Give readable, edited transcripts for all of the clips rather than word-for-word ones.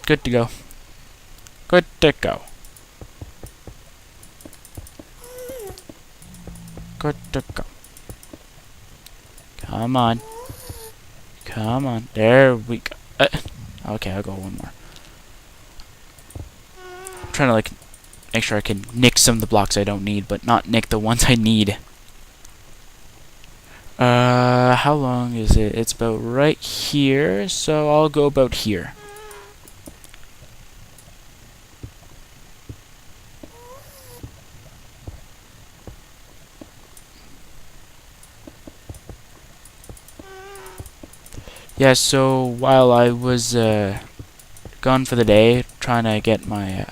Good to go. Good to go. Good to go. Come on. Come on. There we go. Okay, I'll go one more. I'm trying to like make sure I can nick some of the blocks I don't need, but not nick the ones I need. How long is it? It's about right here, so I'll go about here. Yeah, so while I was gone for the day, trying to get my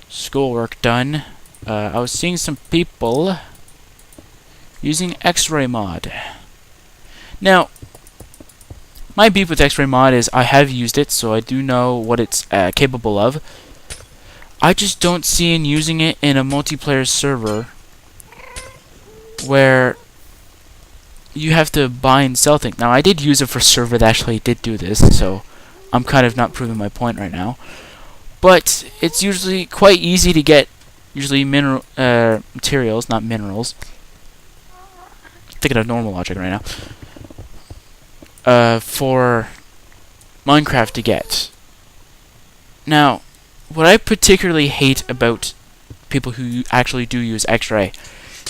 schoolwork done, I was seeing some people using X-ray mod. Now, my beef with X-ray mod is I have used it, so I do know what it's capable of. I just don't see in using it in a multiplayer server where you have to buy and sell things. Now, I did use it for a server that actually did do this, so I'm kind of not proving my point right now. But it's usually quite easy to get, usually materials, not minerals. I'm thinking of normal logic right now. For Minecraft to get. Now, what I particularly hate about people who actually do use X-ray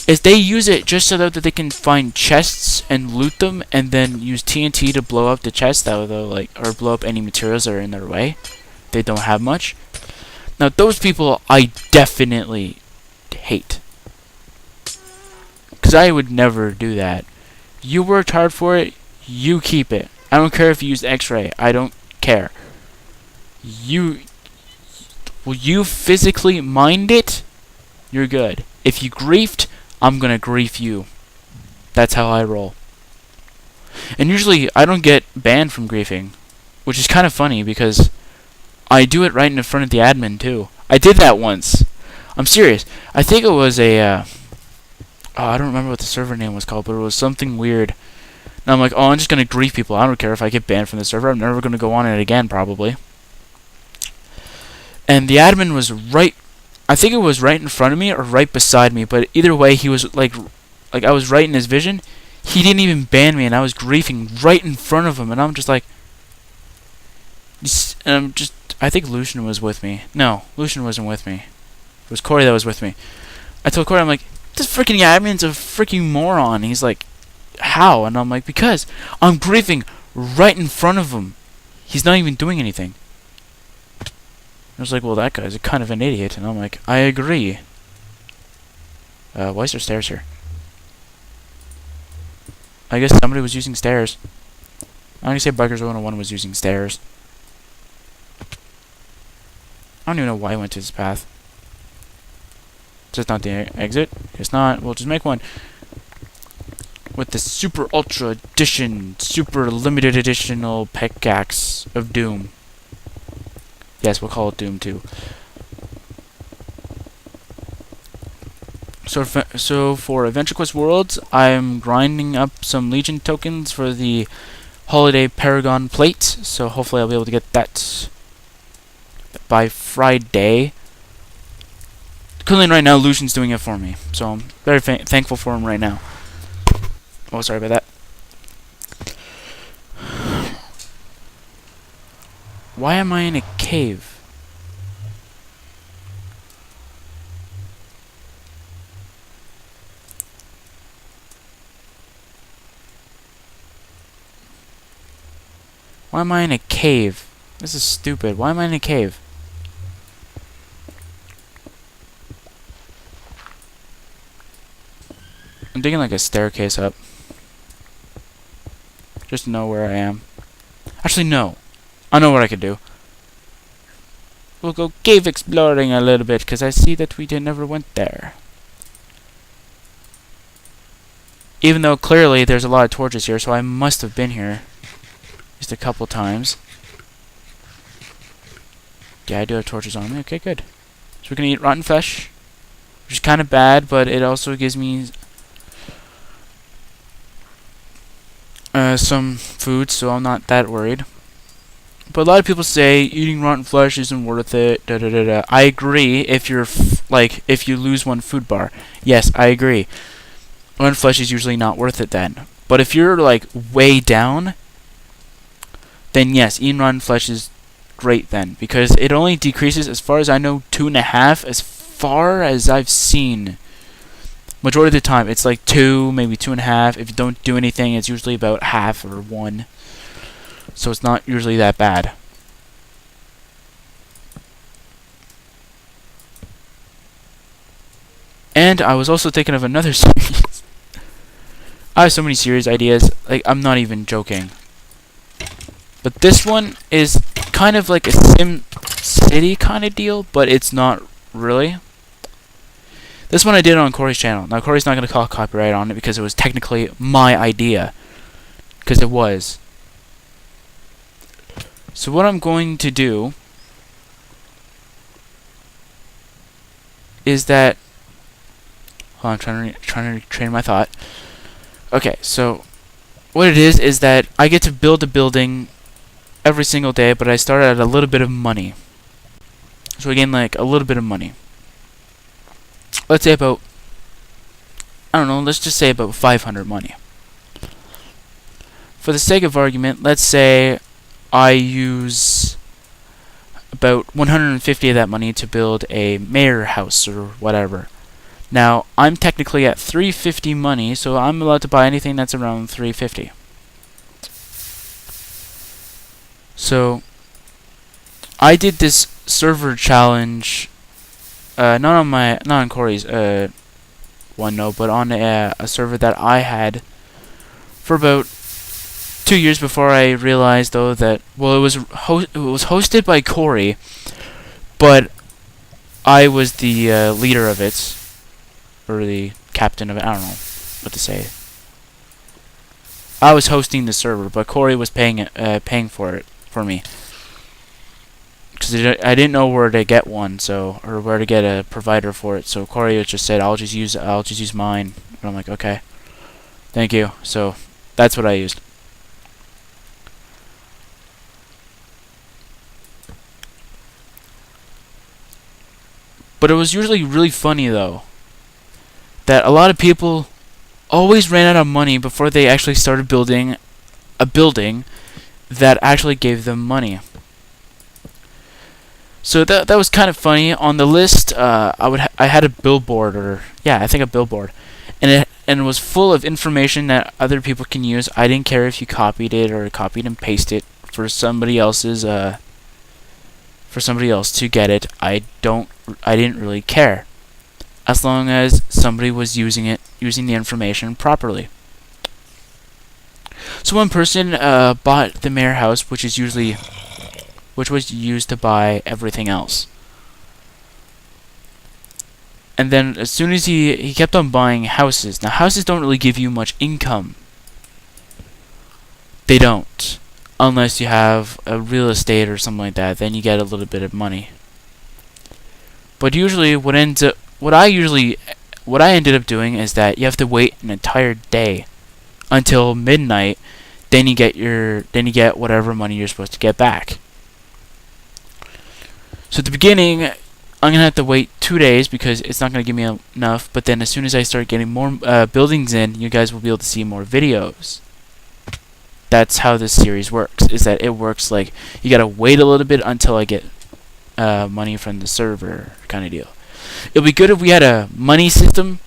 is they use it just so that they can find chests and loot them, and then use TNT to blow up the chests or blow up any materials that are in their way. They don't have much. Now, those people I definitely hate, because I would never do that. You worked hard for it, you keep it. I don't care if you use X-ray. I don't care. You physically mined it, you're good. If you griefed, I'm gonna grief you. That's how I roll. And usually I don't get banned from griefing, which is kind of funny because I do it right in front of the admin too. I did that once. I'm serious. I think it was a I don't remember what the server name was called, but it was something weird. And I'm like, oh, I'm just gonna grief people. I don't care if I get banned from the server. I'm never gonna go on it again, probably. And the admin was right. I think it was right in front of me or right beside me, but either way, he was like I was right in his vision. He didn't even ban me, and I was griefing right in front of him, and I'm just like, I think Lucian was with me. No, Lucian wasn't with me. It was Corey that was with me. I told Corey, I'm like, this freaking admin's a freaking moron. He's like, how? And I'm like, because I'm griefing right in front of him. He's not even doing anything. I was like, well, that guy's a kind of an idiot. And I'm like, I agree. Why is there stairs here? I guess somebody was using stairs. I'm gonna say Bikers 101 was using stairs. I don't even know why I went to this path. Is this not the exit? It's not. We'll just make one. With the super ultra edition, super limited editional pickaxe of Doom. Yes, we'll call it Doom 2. So for Adventure Quest Worlds, I'm grinding up some Legion tokens for the Holiday Paragon plate. So hopefully I'll be able to get that by Friday. Currently right now, Lucian's doing it for me. So I'm very thankful for him right now. Oh, sorry about that. Why am I in a cave? Why am I in a cave? This is stupid. Why am I in a cave? I'm digging like a staircase up. Just to know where I am. Actually, no. I know what I could do. We'll go cave exploring a little bit, because I see that we never went there. Even though clearly there's a lot of torches here, so I must have been here just a couple times. Yeah, I do have torches on me. Okay, good. So we're gonna eat rotten flesh, which is kind of bad, but it also gives me some food, so I'm not that worried. But a lot of people say eating rotten flesh isn't worth it. Da da da da. I agree. If you're if you lose one food bar, yes, I agree. Rotten flesh is usually not worth it then. But if you're like way down, then yes, eating rotten flesh is great then, because it only decreases, as far as I know, 2.5. As far as I've seen, majority of the time it's like 2, maybe 2.5. If you don't do anything, it's usually about half or 1. So it's not usually that bad. And I was also thinking of another series. I have so many series ideas, like I'm not even joking. But this one is kind of like a Sim City kind of deal, but it's not really. This one I did on Corey's channel. Now Corey's not going to call copyright on it because it was technically my idea. Because it was. So what I'm going to do is that... Hold on, I'm trying to train my thought. Okay, so what it is that I get to build a building every single day, but I start at a little bit of money. So I gain like a little bit of money. Let's say about, I don't know, let's just say about 500 money. For the sake of argument, let's say I use about 150 of that money to build a mayor house or whatever. Now, I'm technically at 350 money, so I'm allowed to buy anything that's around 350. So, I did this server challenge, not on Corey's one, no, but on a server that I had for about 2 years before I realized, though, that, well, it was hosted by Corey, but I was the leader of it, or the captain of it. I don't know what to say. I was hosting the server, but Corey was paying for it for me, because I didn't know where to get one, so, or where to get a provider for it. So Corey just said, "I'll just use mine." And I'm like, "Okay, thank you." So that's what I used. But it was usually really funny, though, that a lot of people always ran out of money before they actually started building a building that actually gave them money. So that was kind of funny. On the list, I had a billboard, or yeah, I think a billboard, and it was full of information that other people can use. I didn't care if you copied it or copied and pasted it for somebody else's for somebody else to get it. I didn't really care, as long as somebody was using the information properly. So one person bought the mayor house, which was used to buy everything else. And then as soon as he kept on buying houses. Now houses don't really give you much income. They don't. Unless you have a real estate or something like that, then you get a little bit of money. But usually what I ended up doing is that you have to wait an entire day until midnight, then you get whatever money you're supposed to get back. So at the beginning, I'm gonna have to wait 2 days because it's not gonna give me enough. But then as soon as I start getting more buildings in, you guys will be able to see more videos. That's how this series works. Is that it works like you gotta wait a little bit until I get money from the server, kind of deal. It'll be good if we had a money system,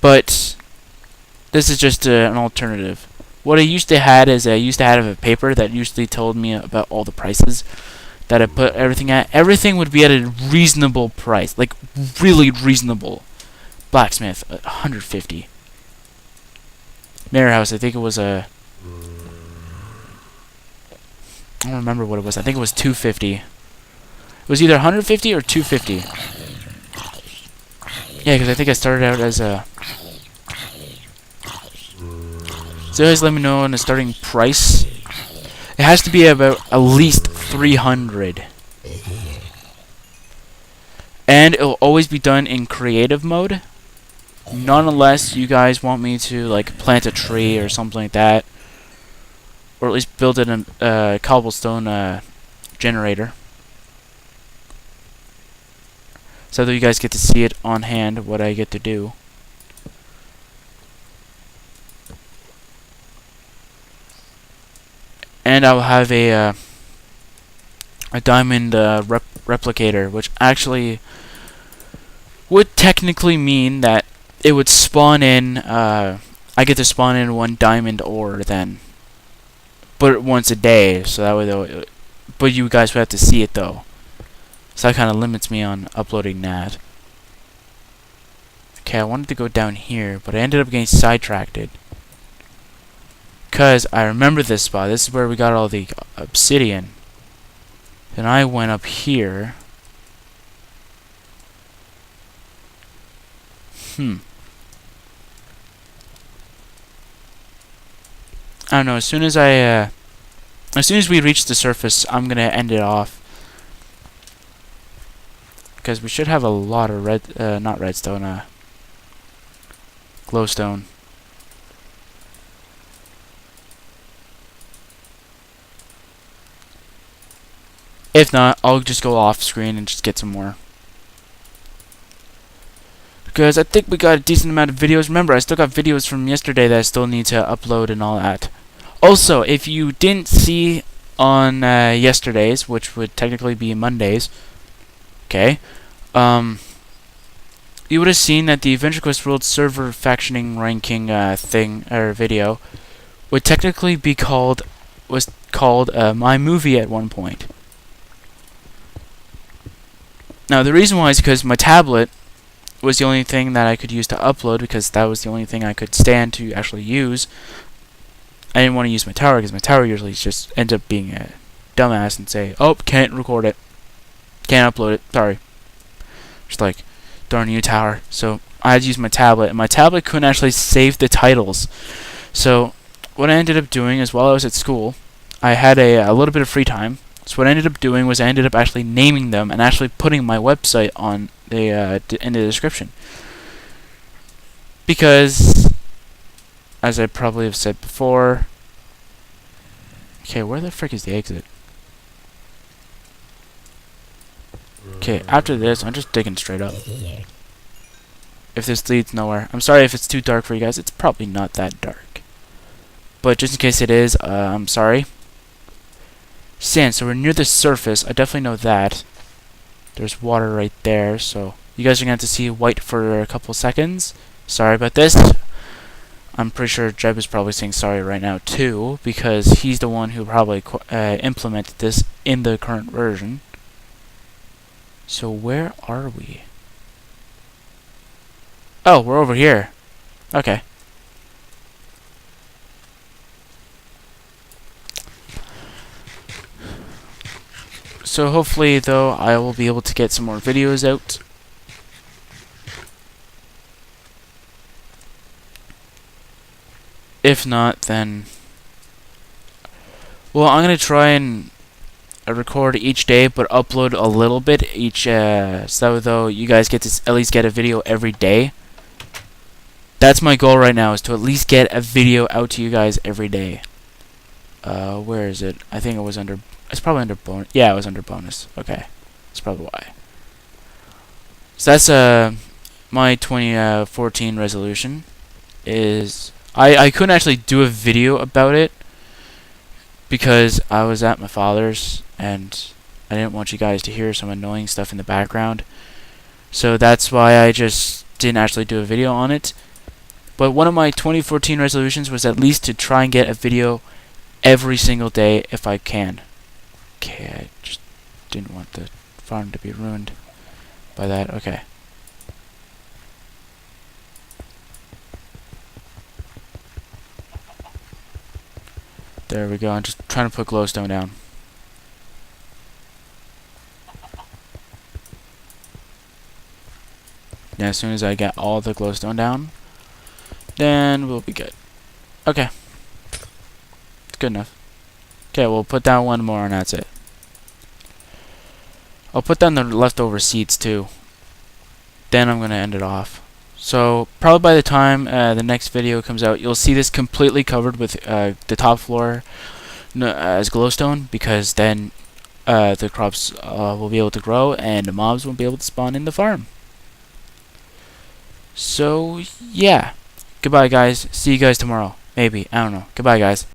but this is just an alternative. What I used to have a paper that usually told me about all the prices that I put everything at. Everything would be at a reasonable price, like really reasonable. Blacksmith, 150. Mayor house, I think it was I don't remember what it was. I think it was 250. It was either 150 or 250. Yeah, because I think I started out as a... So guys, let me know on the starting price. It has to be about at least 300. And it'll always be done in creative mode. Not unless you guys want me to like plant a tree or something like that. Or at least build a cobblestone generator. So that you guys get to see it on hand, what I get to do. And I'll have a diamond replicator, which actually would technically mean that it would spawn in, I get to spawn in 1 diamond ore then. But once a day, so that way though, but you guys would have to see it though. So that kind of limits me on uploading that. Okay, I wanted to go down here, but I ended up getting sidetracked. Because I remember this spot. This is where we got all the obsidian. Then I went up here. I don't know. As soon as we reach the surface, I'm gonna end it off. Because we should have a lot of not redstone, glowstone. If not, I'll just go off screen and just get some more. Because I think we got a decent amount of videos. Remember, I still got videos from yesterday that I still need to upload and all that. Also, if you didn't see on yesterday's, which would technically be Mondays, okay, you would have seen that the Adventure Quest World Server Factioning Ranking video would technically be called My Movie at one point. Now, the reason why is because my tablet was the only thing that I could use to upload, because that was the only thing I could stand to actually use. I didn't want to use my tower, because my tower usually just ends up being a dumbass and say, oh, can't record it. Can't upload it. Sorry. Just like, darn you, tower. So, I had to use my tablet, and my tablet couldn't actually save the titles. So, what I ended up doing is, while I was at school, I had a little bit of free time. So what I ended up doing was I ended up actually naming them and actually putting my website on the in the description. Because, as I probably have said before, okay, where the frick is the exit? Okay, after this, I'm just digging straight up. If this leads nowhere, I'm sorry if it's too dark for you guys. It's probably not that dark, but just in case it is, I'm sorry. Sand, so we're near the surface. I definitely know that. There's water right there, so you guys are going to have to see white for a couple seconds. Sorry about this. I'm pretty sure Jeb is probably saying sorry right now too, because he's the one who probably implemented this in the current version. So where are we? Oh, we're over here. Okay. So hopefully, though, I will be able to get some more videos out. If not, then... well, I'm going to try and record each day, but upload a little bit each, so though you guys get to at least get a video every day. That's my goal right now, is to at least get a video out to you guys every day. Where is it? I think it was under... it's probably under bonus. Yeah, it was under bonus. Okay. That's probably why. So that's my 2014 resolution. Is I couldn't actually do a video about it because I was at my father's and I didn't want you guys to hear some annoying stuff in the background. So that's why I just didn't actually do a video on it. But one of my 2014 resolutions was at least to try and get a video every single day if I can. Okay, I just didn't want the farm to be ruined by that. Okay. There we go. I'm just trying to put glowstone down. Yeah, as soon as I get all the glowstone down, then we'll be good. Okay. It's good enough. Okay, we'll put down one more and that's it. I'll put down the leftover seeds too. Then I'm going to end it off. So, probably by the time the next video comes out, you'll see this completely covered with the top floor as glowstone, because then the crops will be able to grow, and the mobs won't be able to spawn in the farm. So, yeah. Goodbye, guys. See you guys tomorrow. Maybe. I don't know. Goodbye, guys.